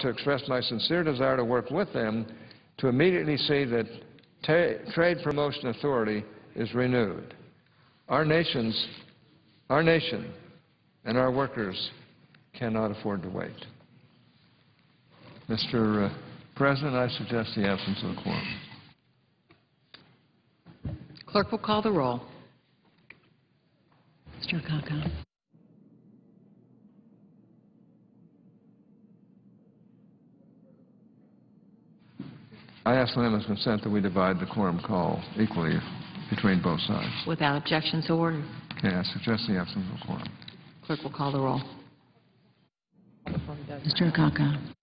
to express my sincere desire to work with them to immediately see that Trade Promotion Authority is renewed. Our nation and our workers cannot afford to wait. Mr. President, I suggest the absence of a quorum. Clerk will call the roll. Mr. Akaka. I ask unanimous consent that we divide the quorum call equally between both sides. Without objection, so ordered. Okay, I suggest the absence of a quorum. Clerk will call the roll. Mr. Akaka.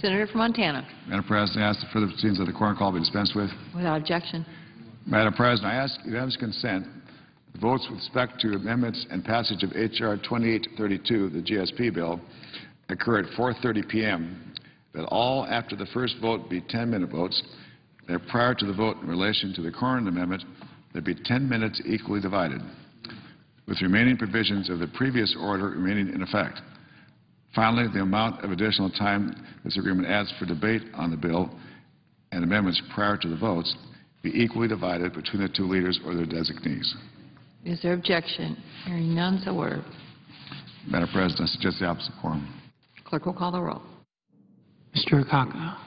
Senator from Montana. Madam President, I ask that further proceedings of the quorum call be dispensed with. Without objection. Madam President, I ask unanimous consent the votes with respect to amendments and passage of H.R. 2832, the GSP bill, occur at 4:30 p.m., that all after the first vote be 10-minute votes, that prior to the vote in relation to the Cornyn Amendment, there be 10 minutes equally divided, with remaining provisions of the previous order remaining in effect. Finally, the amount of additional time this agreement adds for debate on the bill and amendments prior to the votes be equally divided between the two leaders or their designees. Is there objection? Hearing none, so ordered. Madam President, I suggest the opposite quorum. Clerk will call the roll. Mr. Akaka.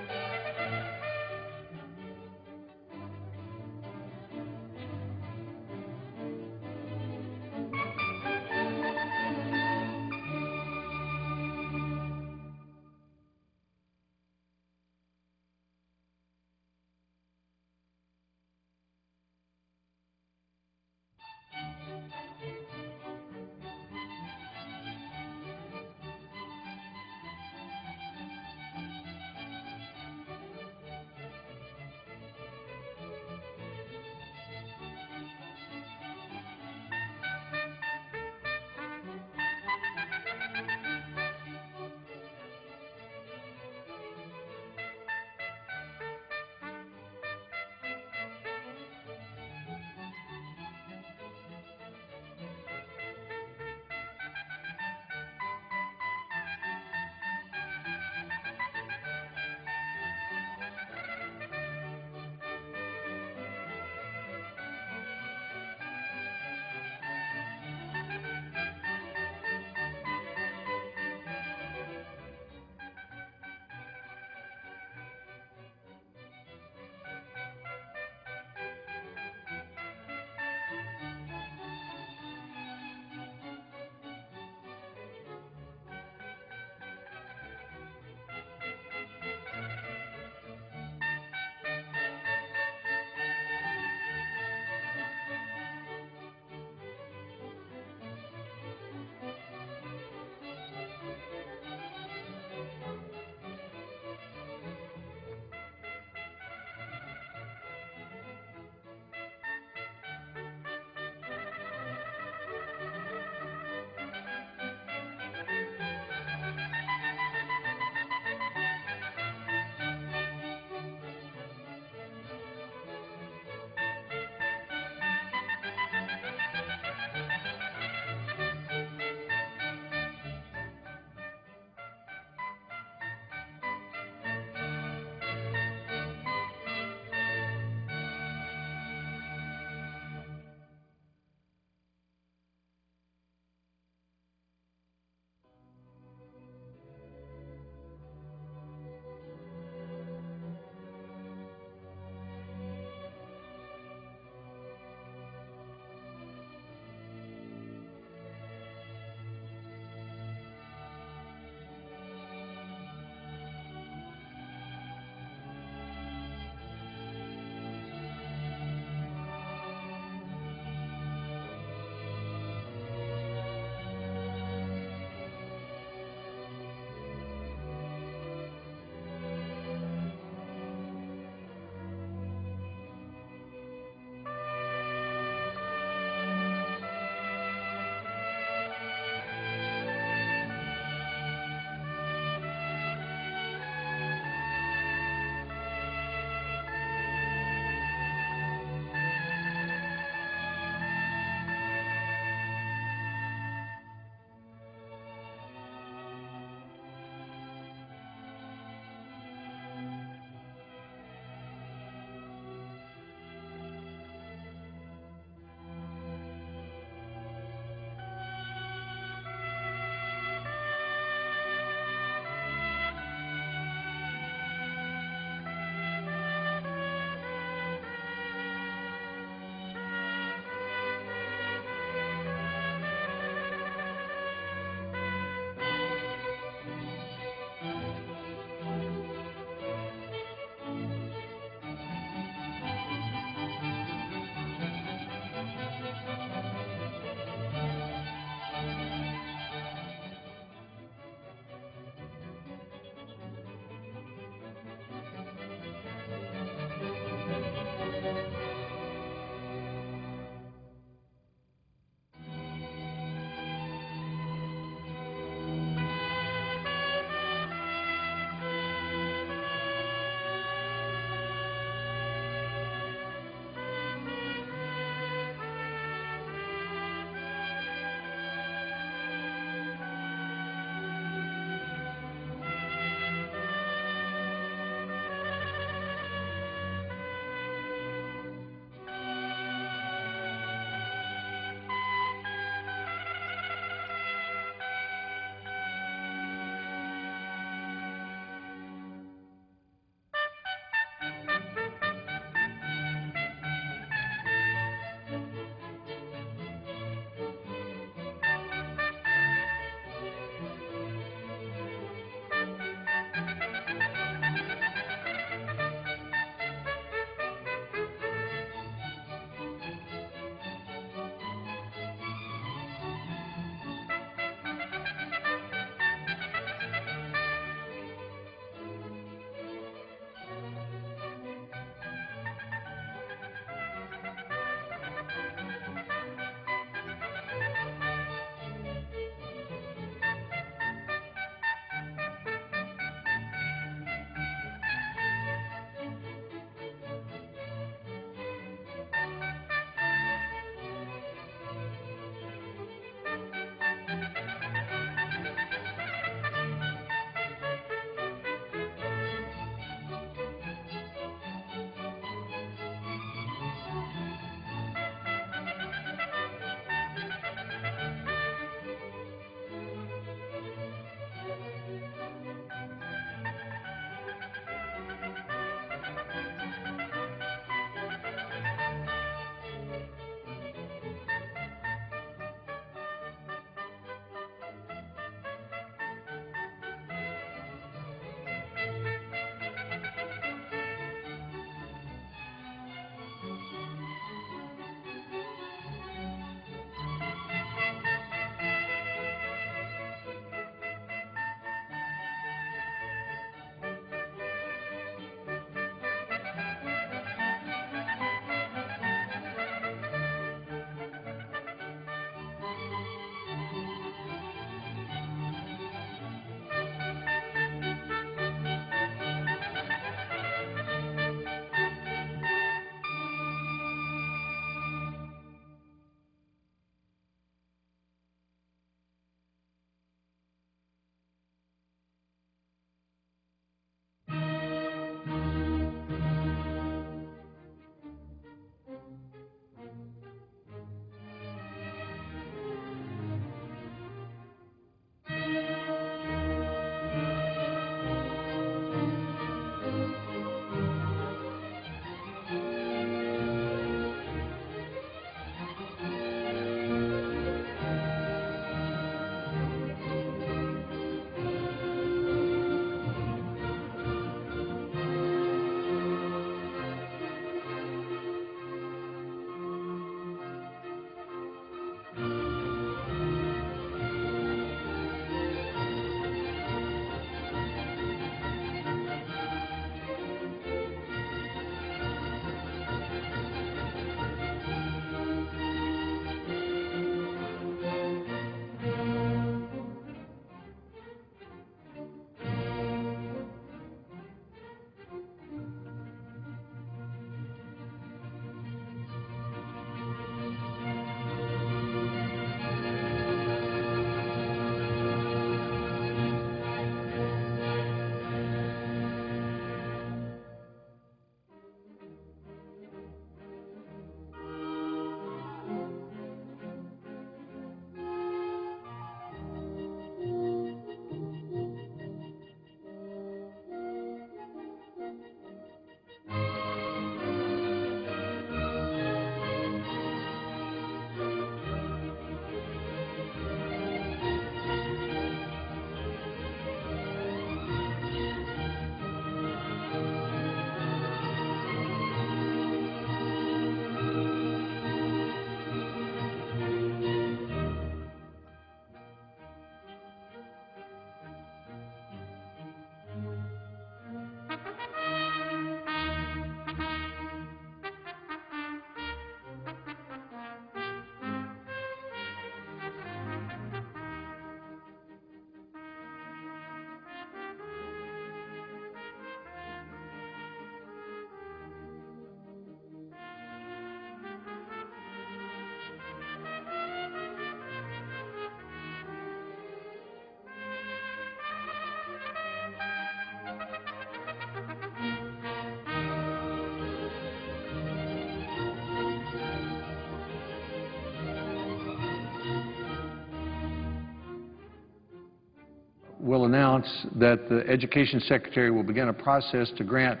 will announce that the Education Secretary will begin a process to grant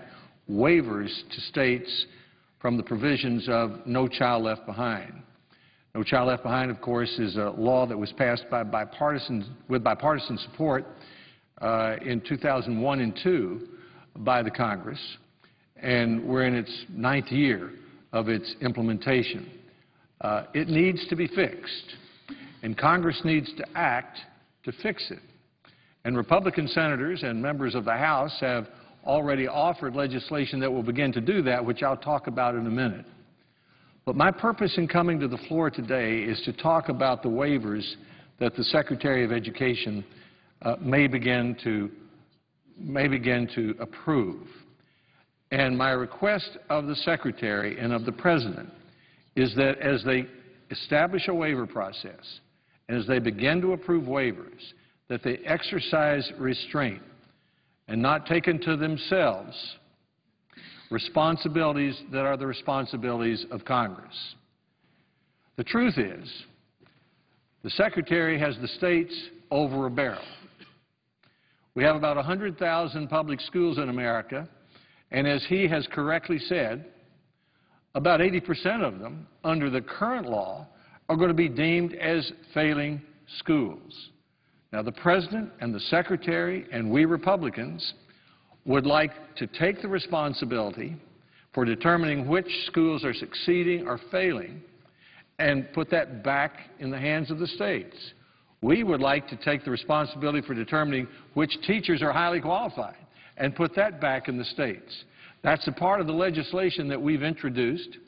waivers to states from the provisions of No Child Left Behind. No Child Left Behind, of course, is a law that was passed with bipartisan support in 2001 and 2002 by the Congress, and we're in its 9th year of its implementation. It needs to be fixed, and Congress needs to act to fix it. And Republican senators and members of the House have already offered legislation that will begin to do that, which I'll talk about in a minute. But my purpose in coming to the floor today is to talk about the waivers that the Secretary of Education may begin to approve. And my request of the Secretary and of the President is that as they establish a waiver process, and as they begin to approve waivers, that they exercise restraint and not take into themselves responsibilities that are the responsibilities of Congress. The truth is, the Secretary has the states over a barrel. We have about 100,000 public schools in America, and as he has correctly said, about 80% of them, under the current law, are going to be deemed as failing schools. Now, the President and the Secretary and we Republicans would like to take the responsibility for determining which schools are succeeding or failing and put that back in the hands of the states. We would like to take the responsibility for determining which teachers are highly qualified and put that back in the states. That's a part of the legislation that we've introduced.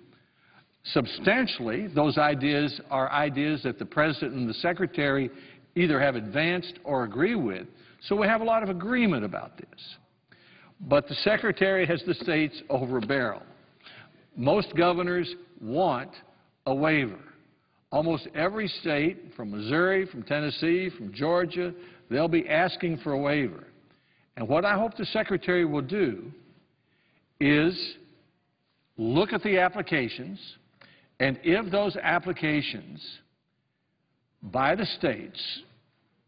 Substantially, those ideas are ideas that the President and the Secretary either have advanced or agree with, so we have a lot of agreement about this. But the Secretary has the states over a barrel. Most governors want a waiver. Almost every state, from Missouri, from Tennessee, from Georgia, they'll be asking for a waiver. And what I hope the Secretary will do is look at the applications, and if those applications by the states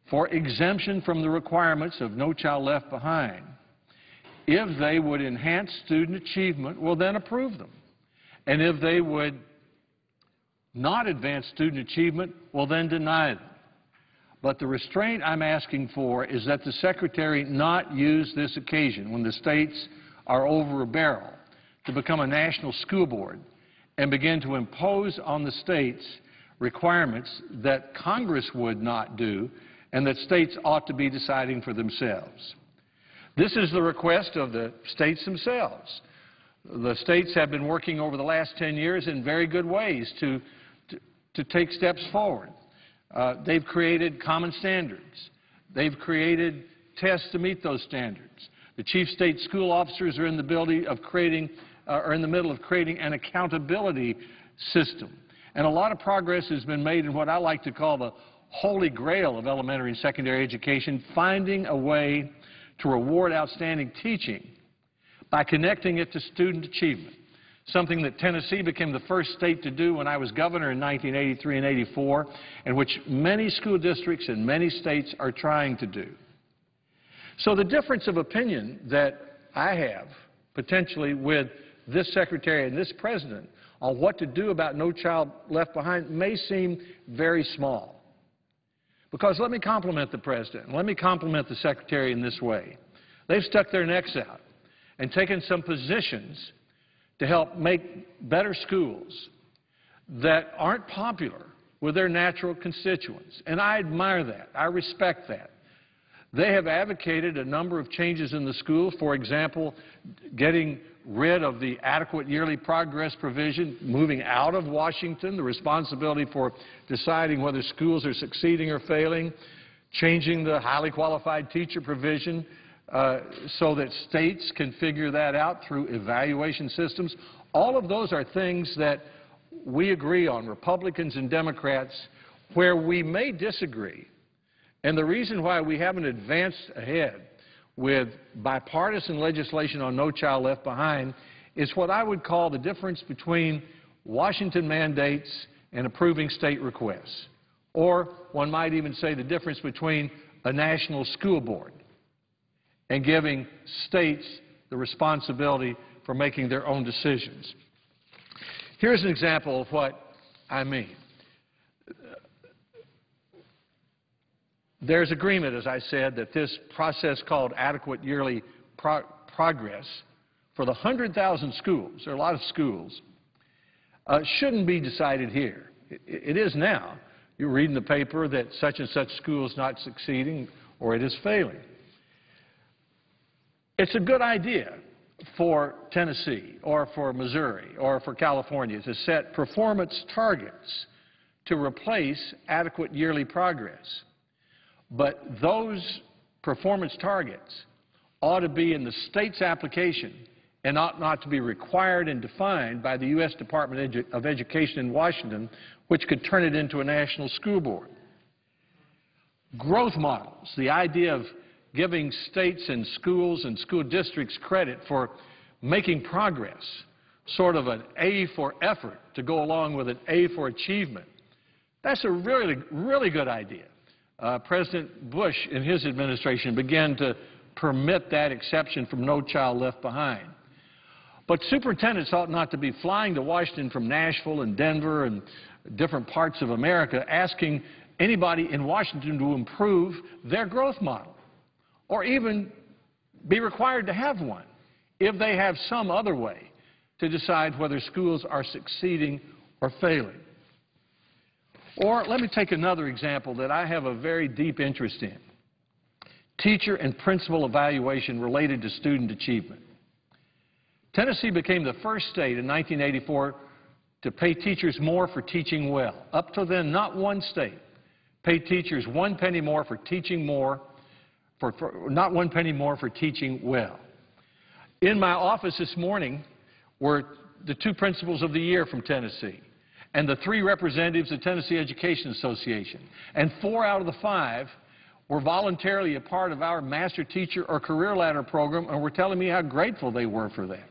for exemption from the requirements of No Child Left Behind, if they would enhance student achievement, we'll then approve them. And if they would not advance student achievement, we'll then deny them. But the restraint I'm asking for is that the Secretary not use this occasion, when the states are over a barrel, to become a national school board and begin to impose on the states requirements that Congress would not do and that states ought to be deciding for themselves. This is the request of the states themselves. The states have been working over the last 10 years in very good ways to take steps forward. They've created common standards. They've created tests to meet those standards. The chief state school officers are in the middle of creating an accountability system. And a lot of progress has been made in what I like to call the holy grail of elementary and secondary education, finding a way to reward outstanding teaching by connecting it to student achievement, something that Tennessee became the first state to do when I was governor in 1983 and 84, and which many school districts in many states are trying to do. So the difference of opinion that I have potentially with this Secretary and this President on what to do about No Child Left Behind may seem very small. Because let me compliment the President, and let me compliment the Secretary in this way. They've stuck their necks out and taken some positions to help make better schools that aren't popular with their natural constituents. And I admire that. I respect that. They have advocated a number of changes in the schools, for example, getting rid of the adequate yearly progress provision, moving out of Washington, the responsibility for deciding whether schools are succeeding or failing, changing the highly qualified teacher provision so that states can figure that out through evaluation systems. All of those are things that we agree on, Republicans and Democrats, where we may disagree. And the reason why we haven't advanced ahead with bipartisan legislation on No Child Left Behind is what I would call the difference between Washington mandates and approving state requests. Or one might even say the difference between a national school board and giving states the responsibility for making their own decisions. Here's an example of what I mean. There's agreement, as I said, that this process called adequate yearly progress for the 100,000 schools, there are a lot of schools, shouldn't be decided here. It is now. You read in the paper that such and such school is not succeeding or it is failing. It's a good idea for Tennessee or for Missouri or for California to set performance targets to replace adequate yearly progress. But those performance targets ought to be in the state's application and ought not to be required and defined by the U.S. Department of Education in Washington, which could turn it into a national school board. Growth models, the idea of giving states and schools and school districts credit for making progress, sort of an A for effort to go along with an A for achievement. That's a really, really good idea. President Bush in his administration began to permit that exception from No Child Left Behind. But superintendents ought not to be flying to Washington from Nashville and Denver and different parts of America asking anybody in Washington to improve their growth model or even be required to have one if they have some other way to decide whether schools are succeeding or failing. Or let me take another example that I have a very deep interest in. Teacher and principal evaluation related to student achievement. Tennessee became the first state in 1984 to pay teachers more for teaching well. Up to then, not one state paid teachers 1 penny more for teaching not 1 penny more for teaching well. In my office this morning were the 2 principals of the year from Tennessee and the 3 representatives of Tennessee Education Association. And 4 out of the 5 were voluntarily a part of our Master Teacher or Career Ladder program and were telling me how grateful they were for that.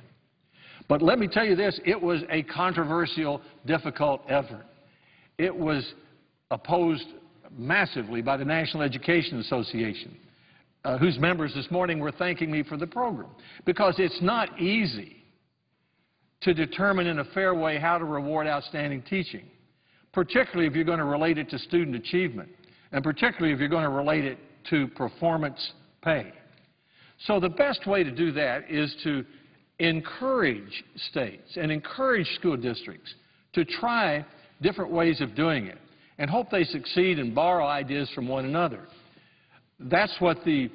But let me tell you this, it was a controversial, difficult effort. It was opposed massively by the National Education Association, whose members this morning were thanking me for the program, because it's not easy to determine in a fair way how to reward outstanding teaching, particularly if you're going to relate it to student achievement, and particularly if you're going to relate it to performance pay. So the best way to do that is to encourage states and encourage school districts to try different ways of doing it and hope they succeed and borrow ideas from one another. That's what the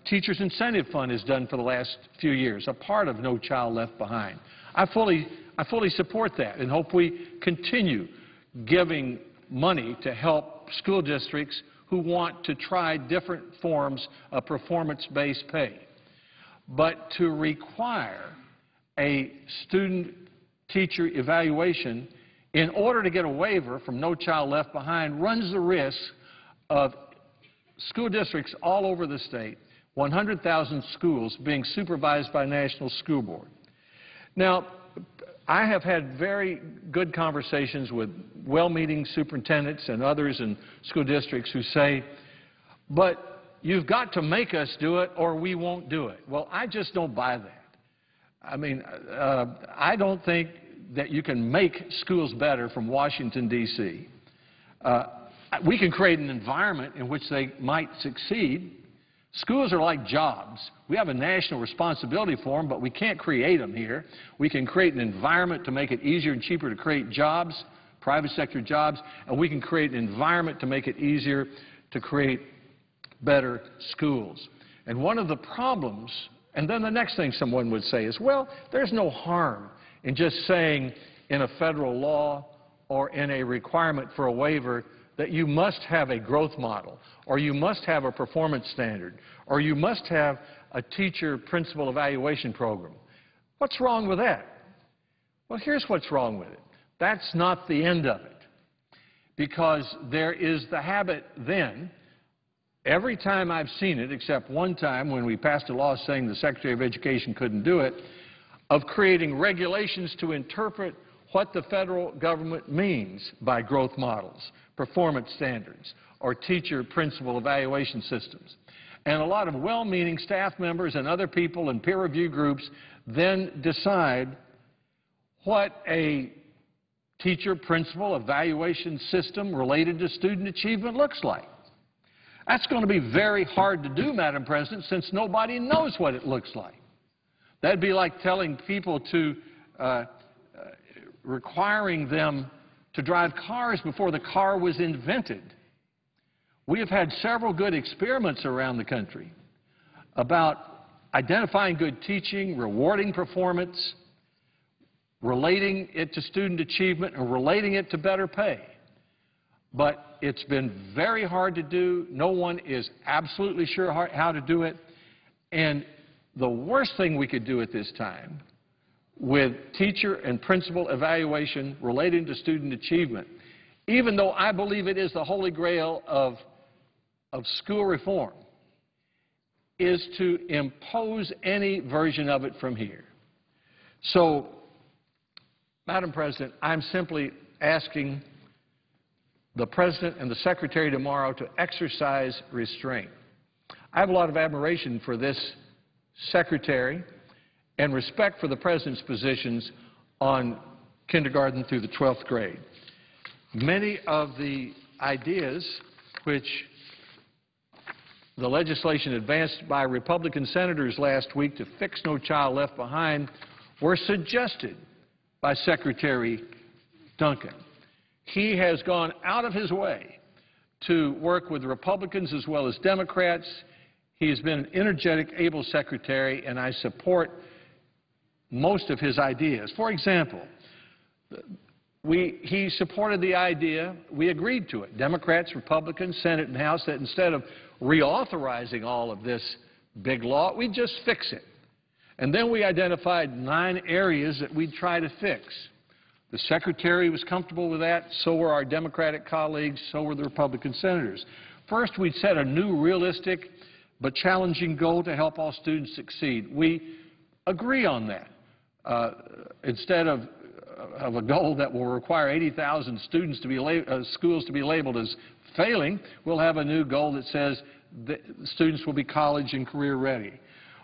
Teachers Incentive Fund has done for the last few years, a part of No Child Left Behind. I fully support that and hope we continue giving money to help school districts who want to try different forms of performance-based pay. But to require a student-teacher evaluation in order to get a waiver from No Child Left Behind runs the risk of school districts all over the state, 100,000 schools, being supervised by a national school board. Now, I have had very good conversations with well-meaning superintendents and others in school districts who say, but you've got to make us do it or we won't do it. Well, I just don't buy that. I mean, I don't think that you can make schools better from Washington, D.C. We can create an environment in which they might succeed. Schools are like jobs. We have a national responsibility for them, but we can't create them here. We can create an environment to make it easier and cheaper to create jobs, private sector jobs, and we can create an environment to make it easier to create better schools. And one of the problems, and then the next thing someone would say is, well, there's no harm in just saying in a federal law or in a requirement for a waiver that you must have a growth model, or you must have a performance standard, or you must have a teacher principal evaluation program. What's wrong with that? Well, here's what's wrong with it. That's not the end of it, because there is the habit then, every time I've seen it, except one time when we passed a law saying the Secretary of Education couldn't do it, of creating regulations to interpret what the federal government means by growth models, performance standards, or teacher principal evaluation systems. And a lot of well-meaning staff members and other people and peer review groups then decide what a teacher principal evaluation system related to student achievement looks like. That's going to be very hard to do, Madam President, since nobody knows what it looks like. That'd be like telling people to, requiring them to drive cars before the car was invented. We have had several good experiments around the country about identifying good teaching, rewarding performance, relating it to student achievement, and relating it to better pay. But it's been very hard to do. No one is absolutely sure how to do it. And the worst thing we could do at this time with teacher and principal evaluation relating to student achievement, even though I believe it is the holy grail of school reform, is to impose any version of it from here. So, Madam President, I'm simply asking the President and the Secretary tomorrow to exercise restraint. I have a lot of admiration for this Secretary and respect for the President's positions on kindergarten through the 12th grade. Many of the ideas which the legislation advanced by Republican senators last week to fix No Child Left Behind were suggested by Secretary Duncan. He has gone out of his way to work with Republicans as well as Democrats. He has been an energetic, able secretary, and I support most of his ideas. For example, he supported the idea, we agreed to it, Democrats, Republicans, Senate, and House, that instead of reauthorizing all of this big law, we'd just fix it. And then we identified 9 areas that we'd try to fix. The Secretary was comfortable with that, so were our Democratic colleagues, so were the Republican senators. First, we'd set a new, realistic, but challenging goal to help all students succeed. We agree on that. Instead of a goal that will require 80,000 students to be schools to be labeled as failing, we'll have a new goal that says that students will be college and career ready.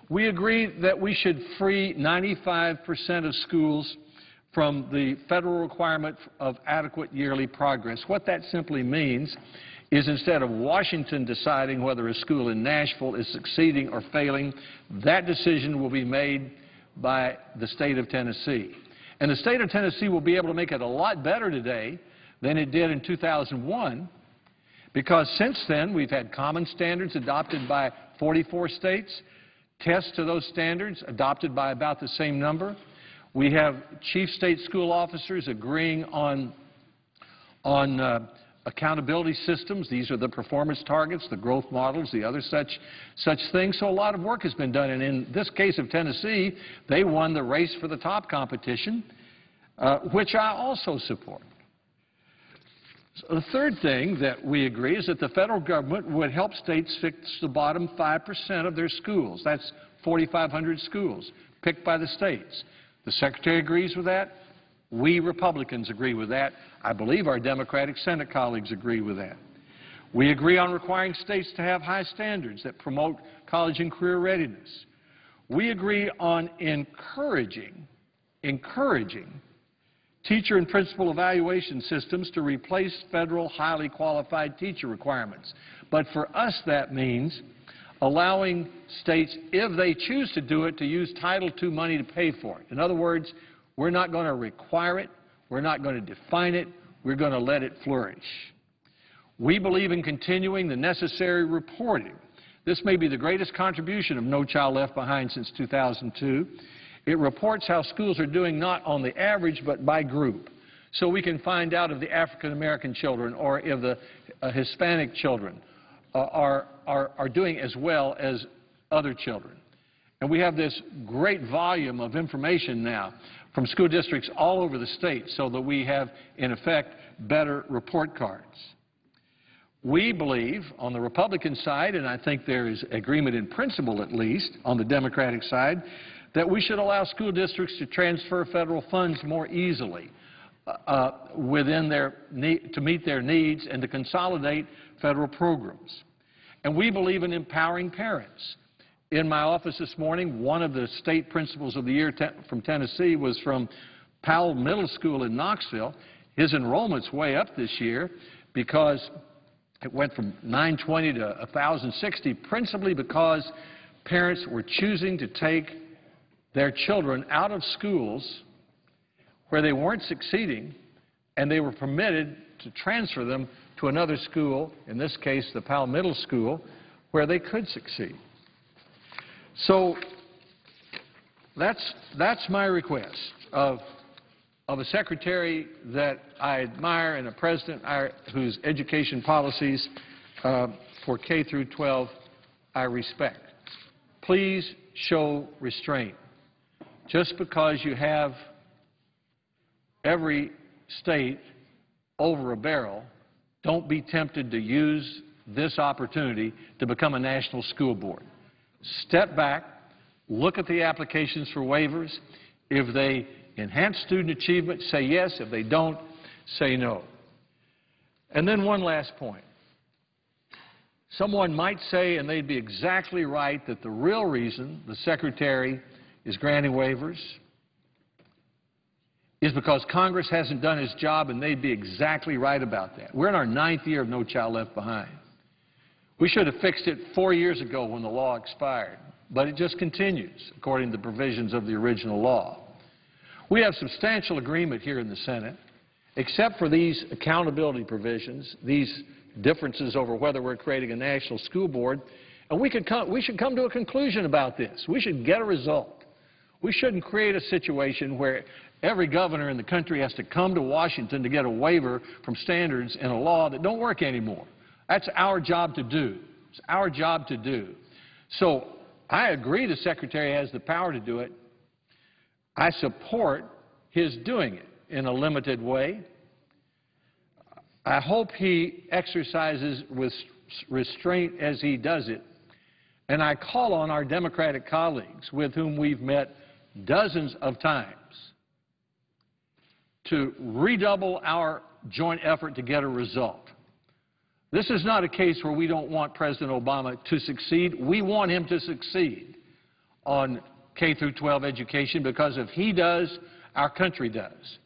We agree that we should free 95% of schools from the federal requirement of adequate yearly progress. What that simply means is instead of Washington deciding whether a school in Nashville is succeeding or failing, that decision will be made by the state of Tennessee. And the state of Tennessee will be able to make it a lot better today than it did in 2001, because since then we've had common standards adopted by 44 states, tests to those standards adopted by about the same number. We have chief state school officers agreeing on accountability systems. These are the performance targets, the growth models, the other such things. So a lot of work has been done. And in this case of Tennessee, they won the Race for the Top competition, which I also support. So the third thing that we agree is that the federal government would help states fix the bottom 5% of their schools. That's 4,500 schools picked by the states. The Secretary agrees with that. We Republicans agree with that. I believe our Democratic Senate colleagues agree with that. We agree on requiring states to have high standards that promote college and career readiness. We agree on encouraging teacher and principal evaluation systems to replace federal highly qualified teacher requirements. But for us, that means allowing states, if they choose to do it, to use Title II money to pay for it. In other words, we're not going to require it. We're not going to define it. We're going to let it flourish. We believe in continuing the necessary reporting. This may be the greatest contribution of No Child Left Behind since 2002. It reports how schools are doing not on the average but by group. So we can find out if the African-American children or if the Hispanic children are doing as well as other children. And we have this great volume of information now from school districts all over the state so that we have, in effect, better report cards. We believe, on the Republican side, and I think there is agreement in principle at least, on the Democratic side, that we should allow school districts to transfer federal funds more easily. within their need, to meet their needs and to consolidate federal programs. And we believe in empowering parents. In my office this morning, one of the state principals of the year from Tennessee was from Powell Middle School in Knoxville. His enrollment's way up this year because it went from 920 to 1,060, principally because parents were choosing to take their children out of schools where they weren't succeeding, and they were permitted to transfer them to another school, in this case the Powell Middle School, where they could succeed. So that's my request of a secretary that I admire and a president whose education policies for K through 12 I respect. Please show restraint. Just because you have every state over a barrel, don't be tempted to use this opportunity to become a national school board. Step back, look at the applications for waivers. If they enhance student achievement, say yes. If they don't, say no. And then one last point. Someone might say, and they'd be exactly right, that the real reason the Secretary is granting waivers is because Congress hasn't done its job, and they'd be exactly right about that. We're in our 9th year of No Child Left Behind. We should have fixed it 4 years ago when the law expired, but it just continues according to the provisions of the original law. We have substantial agreement here in the Senate, except for these accountability provisions, these differences over whether we're creating a national school board, and we should come to a conclusion about this. We should get a result. We shouldn't create a situation where every governor in the country has to come to Washington to get a waiver from standards in a law that don't work anymore. That's our job to do. It's our job to do. So I agree the Secretary has the power to do it. I support his doing it in a limited way. I hope he exercises with restraint as he does it. And I call on our Democratic colleagues with whom we've met dozens of times to redouble our joint effort to get a result. This is not a case where we don't want President Obama to succeed. We want him to succeed on K through 12 education, because if he does, our country does.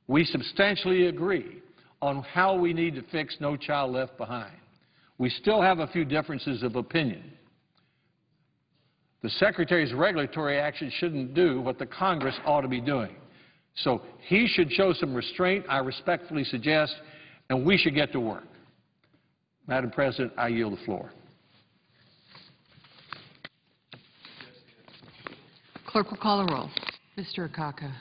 We substantially agree on how we need to fix No Child Left Behind. We still have a few differences of opinion. The Secretary's regulatory action shouldn't do what the Congress ought to be doing. So he should show some restraint, I respectfully suggest, and we should get to work. Madam President, I yield the floor. Clerk will call the roll. Mr. Akaka.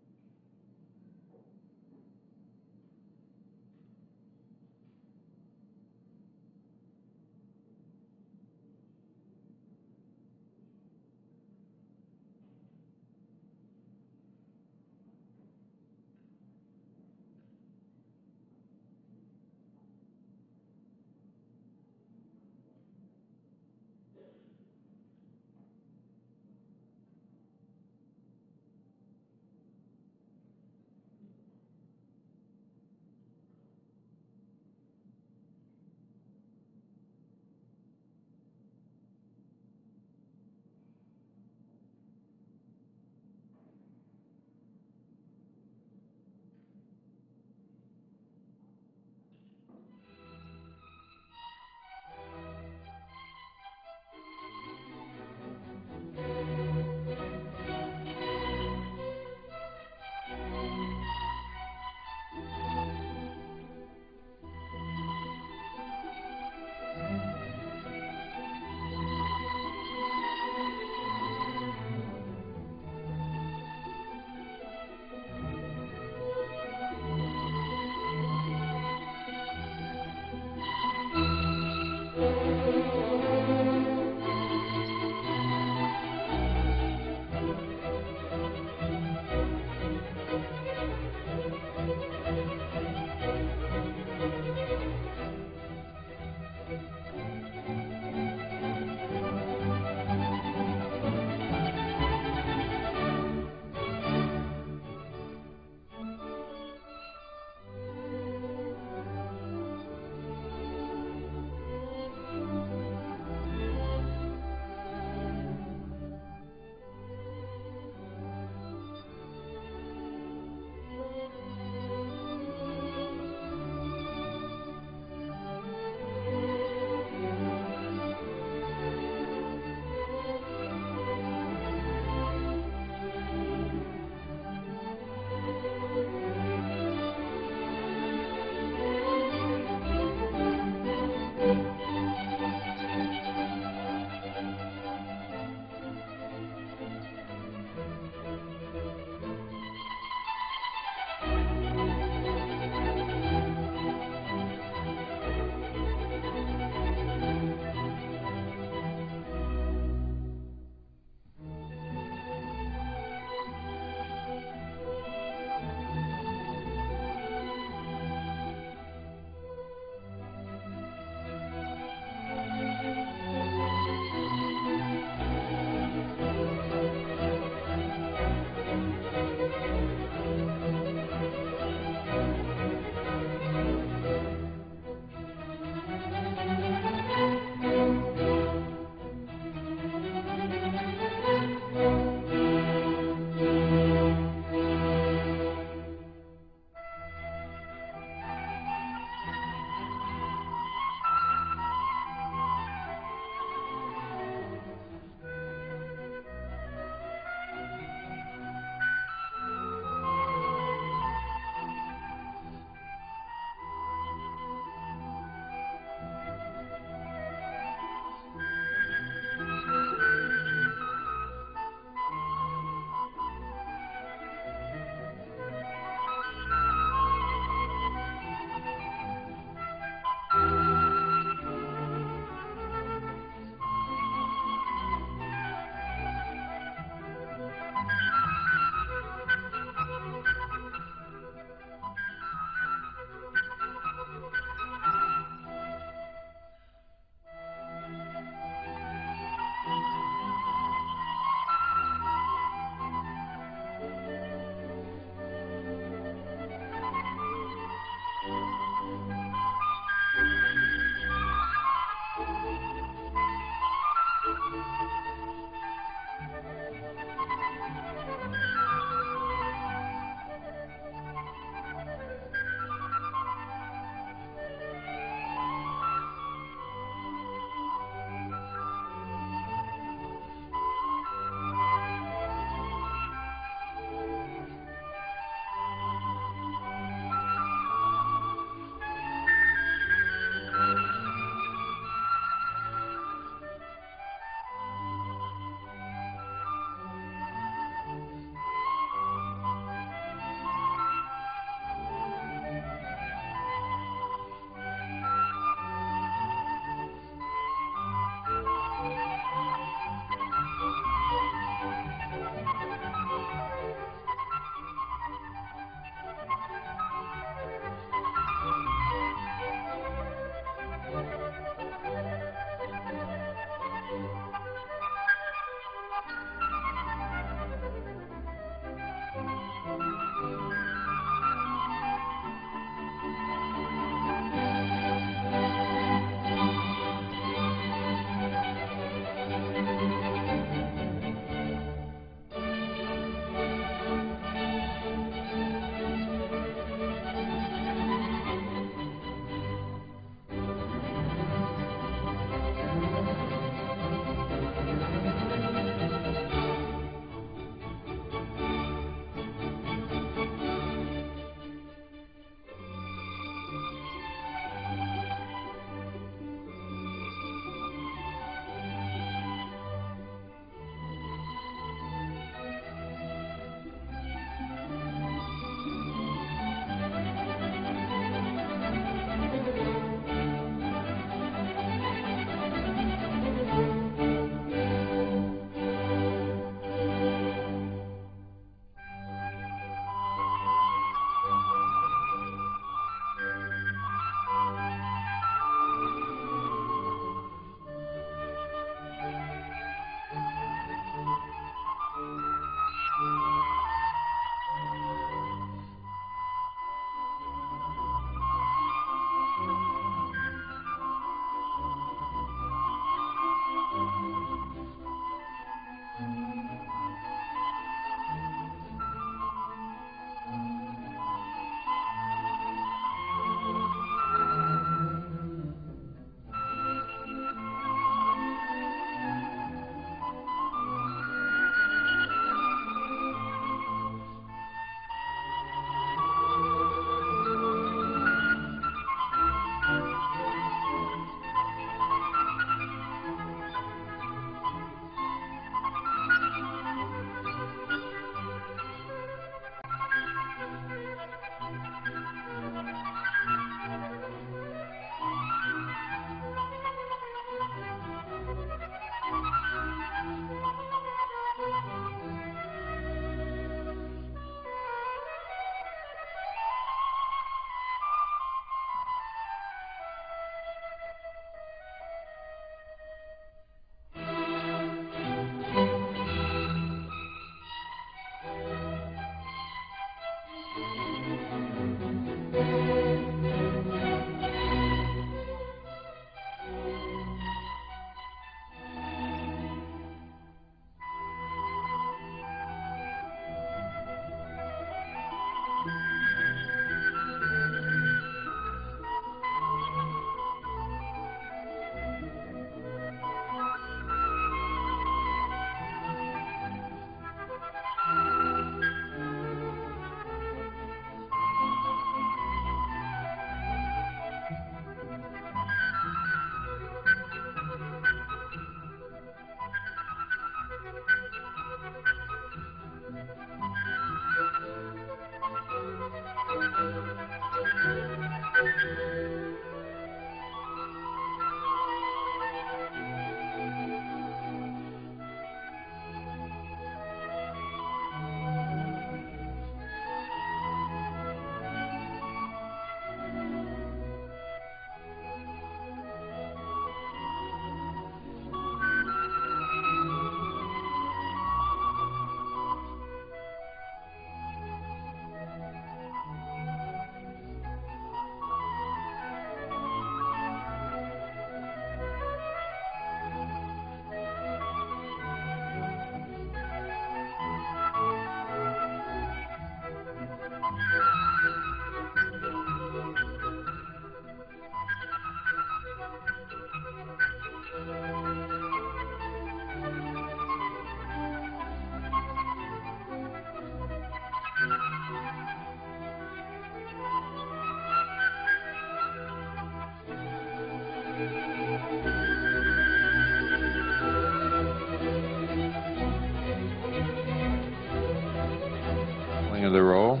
Of the roll.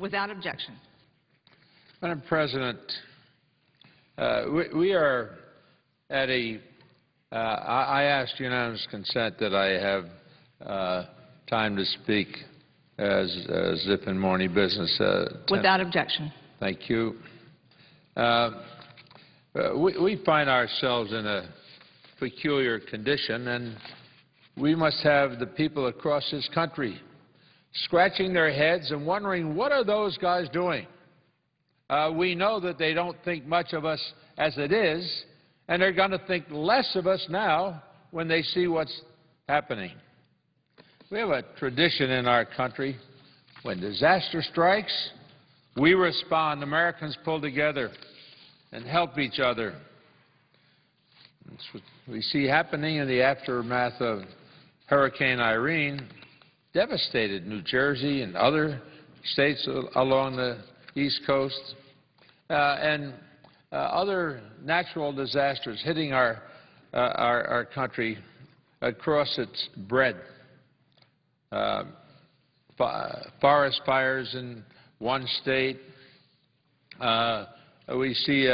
Without objection. Madam President, we are at I asked unanimous consent that I have time to speak as if in morning business. Without objection. Thank you. We find ourselves in a peculiar condition, and we must have the people across this country scratching their heads and wondering, what are those guys doing? We know that they don't think much of us as it is, and they're going to think less of us now when they see what's happening. We have a tradition in our country. When disaster strikes, we respond. Americans pull together and help each other. That's what we see happening in the aftermath of Hurricane Irene. Devastated New Jersey and other states along the East Coast, and other natural disasters hitting our country across its breadth. Forest fires in one state. We see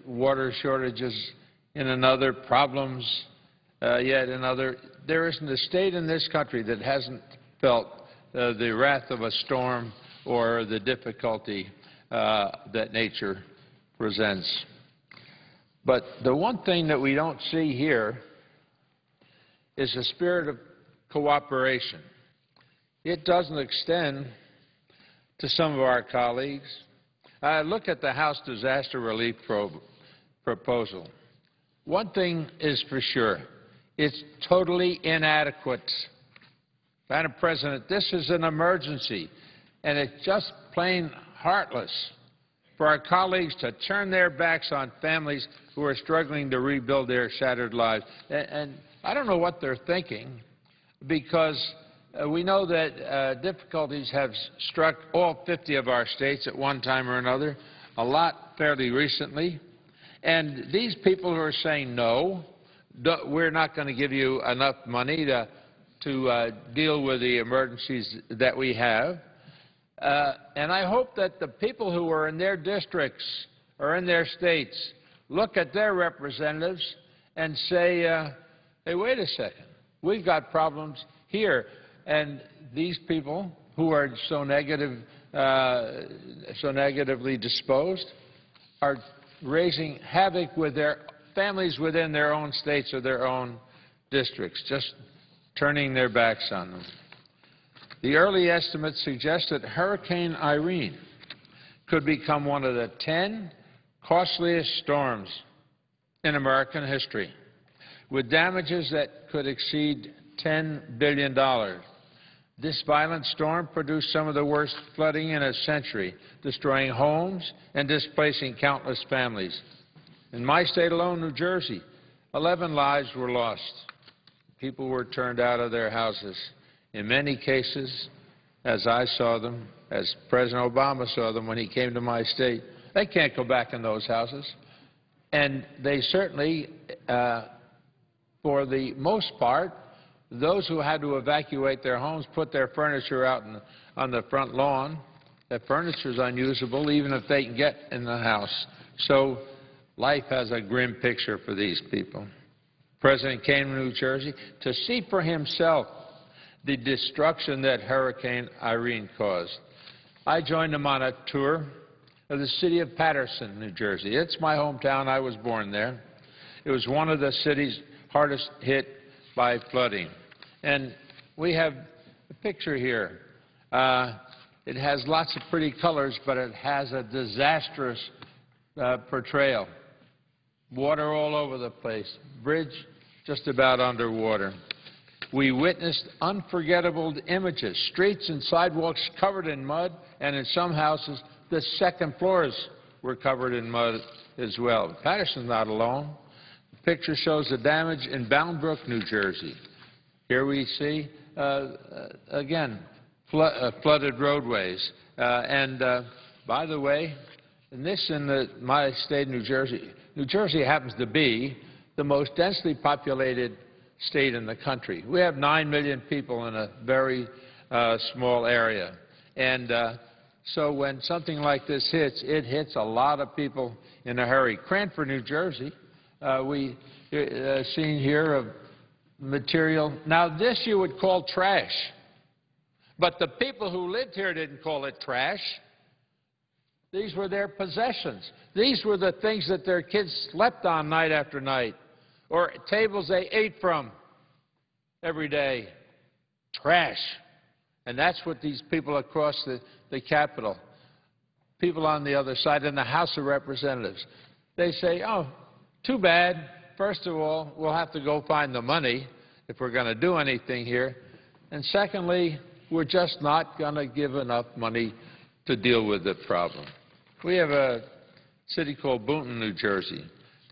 water shortages in another, problems yet another. There isn't a state in this country that hasn't felt the wrath of a storm or the difficulty that nature presents. But the one thing that we don't see here is a spirit of cooperation. It doesn't extend to some of our colleagues. Look at the House disaster relief proposal. One thing is for sure. It's totally inadequate. Madam President, this is an emergency, and it's just plain heartless for our colleagues to turn their backs on families who are struggling to rebuild their shattered lives. And I don't know what they're thinking, because we know that difficulties have struck all 50 of our states at one time or another, a lot fairly recently. And these people who are saying no, we're not going to give you enough money to deal with the emergencies that we have. And I hope that the people who are in their districts or in their states look at their representatives and say, hey, wait a second, we've got problems here. And these people who are so negatively disposed are raising havoc with their families within their own states or their own districts, just turning their backs on them. The early estimates suggest that Hurricane Irene could become one of the 10 costliest storms in American history, with damages that could exceed $10 billion. This violent storm produced some of the worst flooding in a century, destroying homes and displacing countless families. In my state alone, New Jersey, 11 lives were lost. People were turned out of their houses. In many cases, as I saw them, as President Obama saw them when he came to my state, they can't go back in those houses. And they certainly, for the most part, those who had to evacuate their homes put their furniture out on the front lawn. That furniture is unusable even if they can get in the house. So life has a grim picture for these people. The President came to New Jersey to see for himself the destruction that Hurricane Irene caused. I joined him on a tour of the city of Paterson, New Jersey. It's my hometown. I was born there. It was one of the cities hardest hit by flooding. And we have a picture here. It has lots of pretty colors, but it has a disastrous portrayal. Water all over the place. Bridge just about underwater. We witnessed unforgettable images, streets and sidewalks covered in mud, and in some houses, the second floors were covered in mud as well. Paterson's not alone. The picture shows the damage in Bound Brook, New Jersey. Here we see, again, flooded roadways. By the way, and this in my state, New Jersey. New Jersey happens to be the most densely populated state in the country. We have 9 million people in a very small area. And so when something like this hits, it hits a lot of people in a hurry. Cranford, New Jersey, we seen here of material. Now, this you would call trash. But the people who lived here didn't call it trash. These were their possessions. These were the things that their kids slept on night after night, or tables they ate from every day. Trash. And that's what these people across the Capitol, people on the other side in the House of Representatives, they say, oh, too bad. First of all, we'll have to go find the money if we're going to do anything here. And secondly, we're just not going to give enough money to deal with the problem. We have a city called Boonton, New Jersey.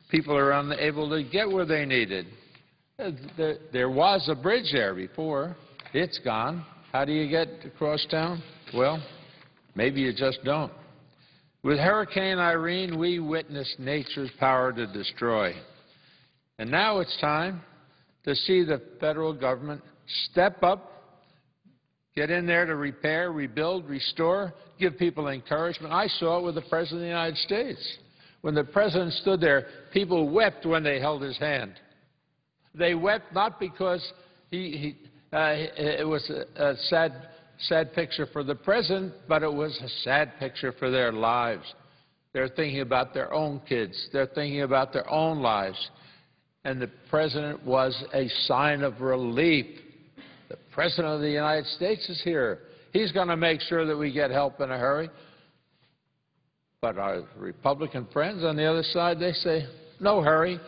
People are unable to get where they needed. There was a bridge there before. It's gone. How do you get across town? Well, maybe you just don't. With Hurricane Irene, we witnessed nature's power to destroy. And now it's time to see the federal government step up, get in there to repair, rebuild, restore, give people encouragement. I saw it with the President of the United States. When the President stood there, people wept when they held his hand. They wept not because it was a sad picture for the President, but it was a sad picture for their lives. They're thinking about their own kids. They're thinking about their own lives. And the President was a sign of relief. The President of the United States is here. He's going to make sure that we get help in a hurry. But our Republican friends on the other side, they say, no hurry,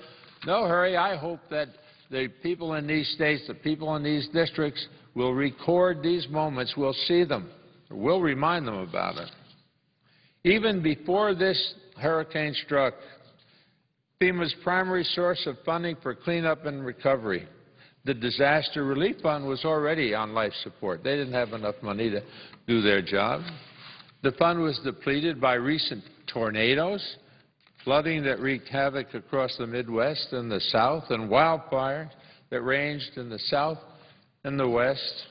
no hurry. I hope that the people in these states, the people in these districts will record these moments. We'll see them. We'll remind them about it. Even before this hurricane struck, FEMA's primary source of funding for cleanup and recovery, the Disaster Relief Fund, was already on life support. They didn't have enough money to do their job. The fund was depleted by recent tornadoes, flooding that wreaked havoc across the Midwest and the South, and wildfires that ranged in the South and the West.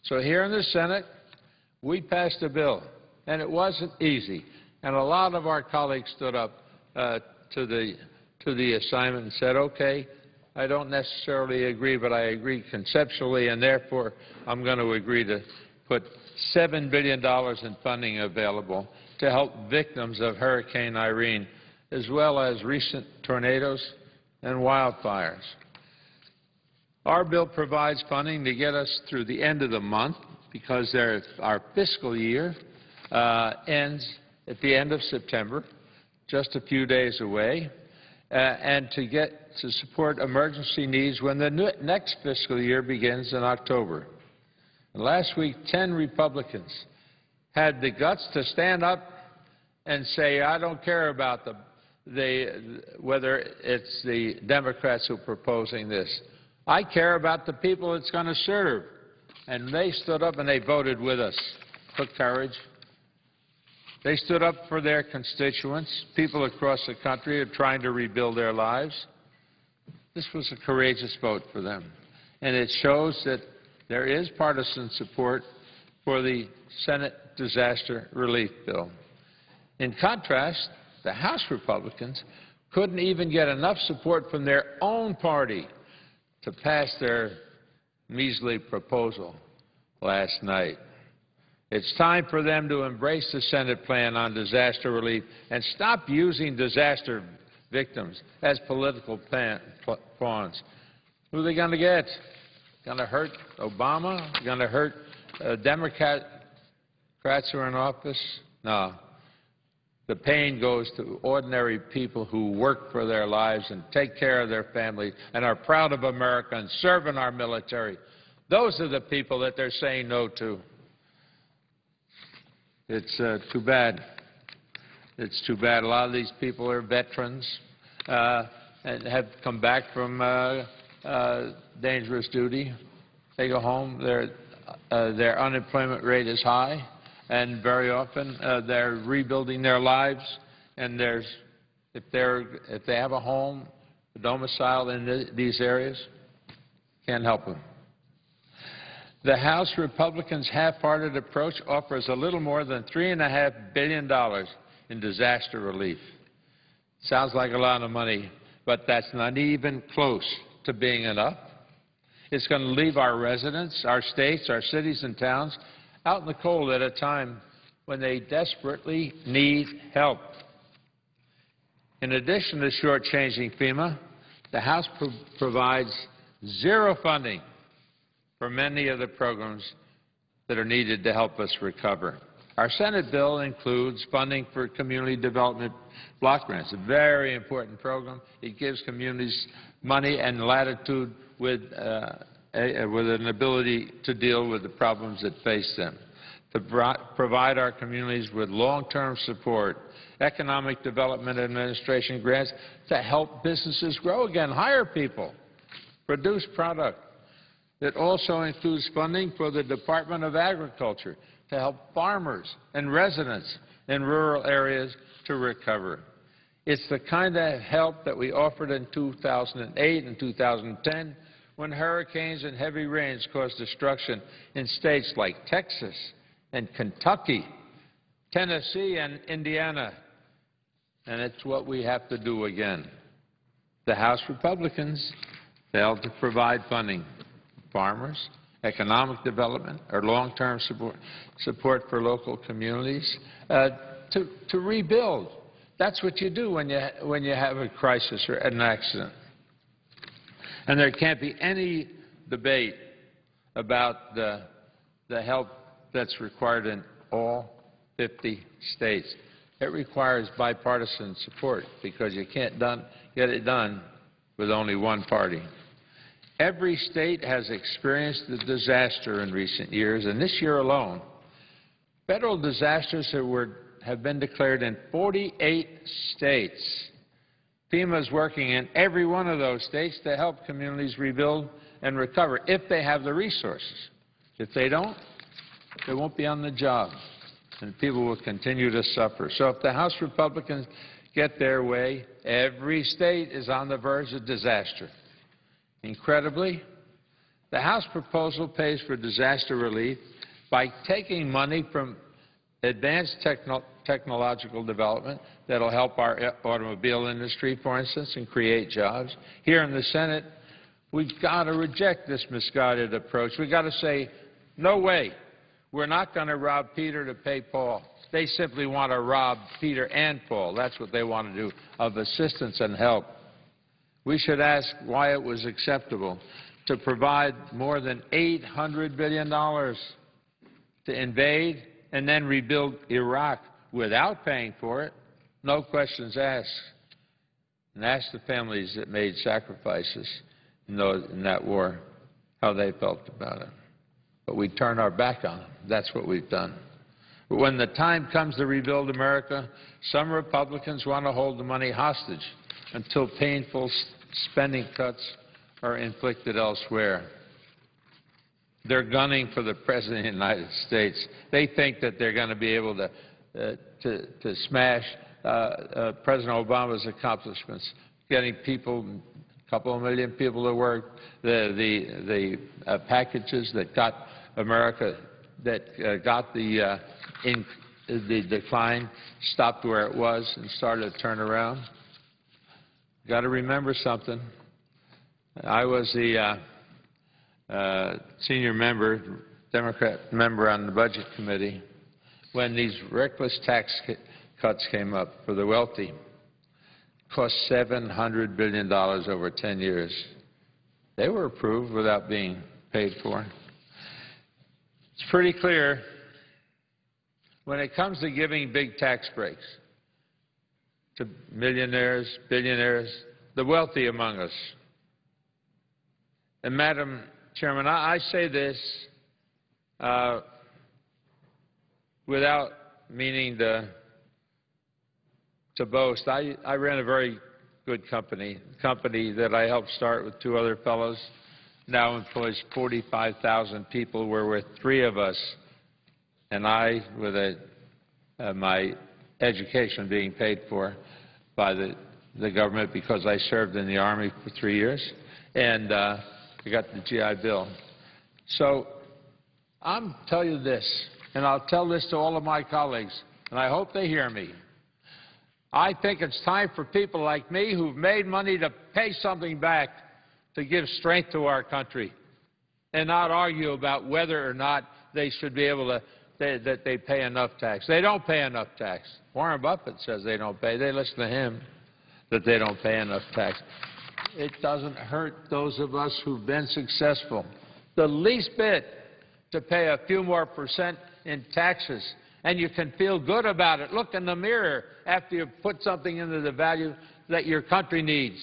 So here in the Senate, we passed a bill, and it wasn't easy. And a lot of our colleagues stood up to the assignment and said, okay, I don't necessarily agree, but I agree conceptually, and therefore I'm going to agree to put $7 billion in funding available to help victims of Hurricane Irene, as well as recent tornadoes and wildfires. Our bill provides funding to get us through the end of the month because our fiscal year ends at the end of September, just a few days away, and to support emergency needs when the next fiscal year begins in October. And last week, 10 Republicans had the guts to stand up and say, I don't care about whether it's the Democrats who are proposing this. I care about the people it's going to serve. And they stood up and they voted with us. Took courage. They stood up for their constituents. People across the country are trying to rebuild their lives. This was a courageous vote for them. And it shows that there is partisan support for the Senate Disaster Relief Bill. In contrast, the House Republicans couldn't even get enough support from their own party to pass their measly proposal last night. It's time for them to embrace the Senate plan on disaster relief and stop using disaster victims as political pawns. Who are they going to get? Going to hurt Obama? Going to hurt Democrats who are in office? No. The pain goes to ordinary people who work for their lives and take care of their families and are proud of America and serve in our military. Those are the people that they're saying no to. It's too bad. It's too bad. A lot of these people are veterans and have come back from dangerous duty. They go home. Their unemployment rate is high, and very often they're rebuilding their lives and if they have a home, a domicile in these areas, can't help them. The House Republicans' half-hearted approach offers a little more than $3.5 billion in disaster relief. Sounds like a lot of money, but that's not even close to being enough. It's going to leave our residents, our states, our cities and towns out in the cold at a time when they desperately need help. In addition to shortchanging FEMA, the House provides zero funding for many of the programs that are needed to help us recover. Our Senate bill includes funding for community development block grants, a very important program. It gives communities money and latitude with an ability to deal with the problems that face them, to provide our communities with long-term support, economic development administration grants to help businesses grow again, hire people, produce product. It also includes funding for the Department of Agriculture to help farmers and residents in rural areas to recover. It's the kind of help that we offered in 2008 and 2010 when hurricanes and heavy rains caused destruction in states like Texas and Kentucky, Tennessee and Indiana. And it's what we have to do again. The House Republicans failed to provide funding for farmers, economic development, or long-term support for local communities to rebuild. That's what you do when you have a crisis or an accident. And there can't be any debate about the help that's required in all 50 states. It requires bipartisan support because you can't get it done with only one party. Every state has experienced the disaster in recent years, and this year alone, federal disasters have been declared in 48 states. FEMA is working in every one of those states to help communities rebuild and recover if they have the resources. If they don't, they won't be on the job, and people will continue to suffer. So if the House Republicans get their way, every state is on the verge of disaster. Incredibly, the House proposal pays for disaster relief by taking money from advanced technological development that will help our automobile industry, for instance, and create jobs. Here in the Senate, we've got to reject this misguided approach. We've got to say, no way. We're not going to rob Peter to pay Paul. They simply want to rob Peter and Paul. That's what they want to do, of assistance and help. We should ask why it was acceptable to provide more than $800 billion to invade and then rebuild Iraq without paying for it, no questions asked. And ask the families that made sacrifices in that war how they felt about it. But we turn our back on them. That's what we've done. But when the time comes to rebuild America, some Republicans want to hold the money hostage until painful spending cuts are inflicted elsewhere. They're gunning for the President of the United States. They think that they're going to be able to smash President Obama's accomplishments, getting people, a couple of million people to work, the packages that got America, that got the decline stopped where it was and started to turn around. Got to remember something. I was the senior member, Democrat member on the Budget Committee when these reckless tax cuts came up for the wealthy. Cost $700 billion over 10 years. They were approved without being paid for. It's pretty clear when it comes to giving big tax breaks to millionaires, billionaires, the wealthy among us. And, Madam Chairman, I say this without meaning to boast. I ran a very good company that I helped start with two other fellows, now employs 45,000 people. We're with three of us, and I, with my education being paid for by the government because I served in the Army for 3 years, and I got the GI Bill. So I'm telling you this, and I'll tell this to all of my colleagues, and I hope they hear me. I think it's time for people like me who've made money to pay something back to give strength to our country and not argue about whether or not they should be able to, that they pay enough tax. They don't pay enough tax. Warren Buffett says they don't pay. They listen to him that they don't pay enough tax. It doesn't hurt those of us who've been successful the least bit to pay a few more percent in taxes, and you can feel good about it. Look in the mirror after you put something into the value that your country needs,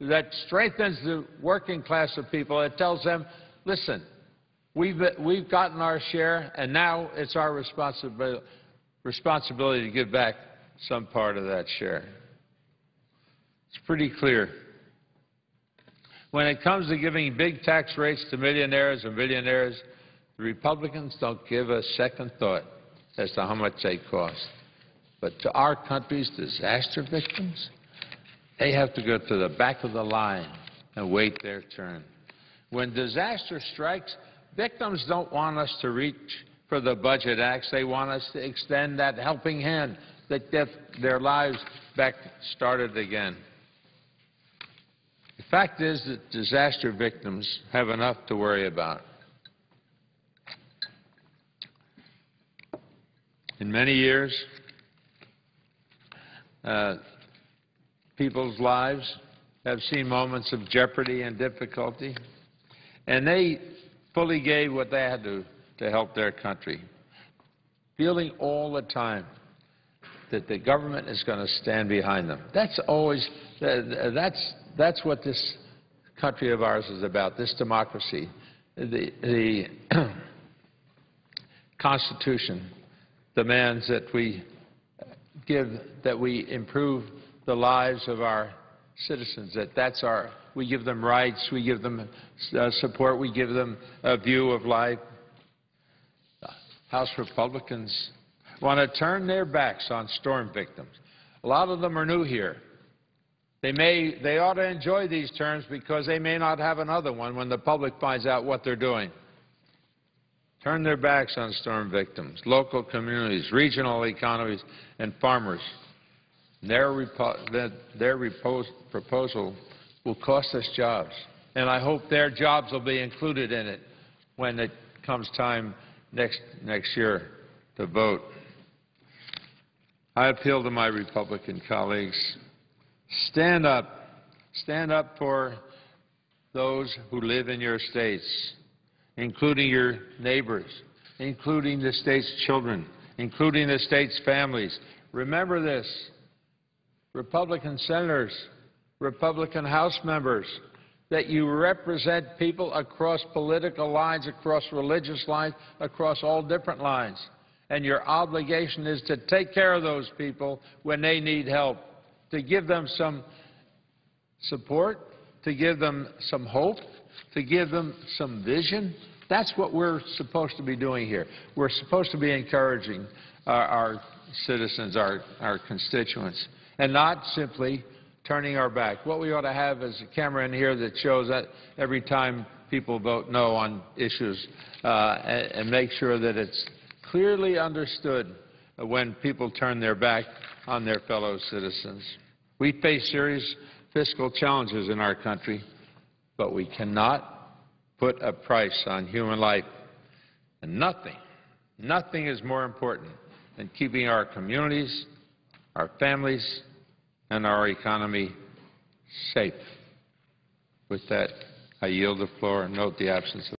that strengthens the working class of people. It tells them, listen, we've gotten our share, and now it's our responsibility to give back some part of that share. It's pretty clear. When it comes to giving big tax rates to millionaires and billionaires, the Republicans don't give a second thought as to how much they cost. But to our country's disaster victims, they have to go to the back of the line and wait their turn. When disaster strikes, victims don't want us to reach for the budget acts. They want us to extend that helping hand that get their lives back started again. The fact is that disaster victims have enough to worry about. In many years, people's lives have seen moments of jeopardy and difficulty, and they fully gave what they had to help their country, feeling all the time that the government is going to stand behind them. That's always, that's what this country of ours is about, this democracy. The Constitution demands that we improve the lives of our citizens, we give them rights, we give them support, we give them a view of life. House Republicans want to turn their backs on storm victims. A lot of them are new here. They ought to enjoy these terms because they may not have another one when the public finds out what they're doing. Turn their backs on storm victims, local communities, regional economies, and farmers. Their proposal will cost us jobs, and I hope their jobs will be included in it when it comes time next year to vote. I appeal to my Republican colleagues. Stand up for those who live in your states, including your neighbors, including the state's children, including the state's families. Remember this, Republican senators, Republican House members, that you represent people across political lines, across religious lines, across all different lines. And your obligation is to take care of those people when they need help, to give them some support, to give them some hope, to give them some vision. That's what we're supposed to be doing here. We're supposed to be encouraging our citizens, our constituents, and not simply turning our back. What we ought to have is a camera in here that shows that every time people vote no on issues and make sure that it's clearly understood when people turn their back on their fellow citizens. We face serious fiscal challenges in our country, but we cannot put a price on human life. And nothing is more important than keeping our communities, our families, and our economy safe. With that, I yield the floor and note the absence of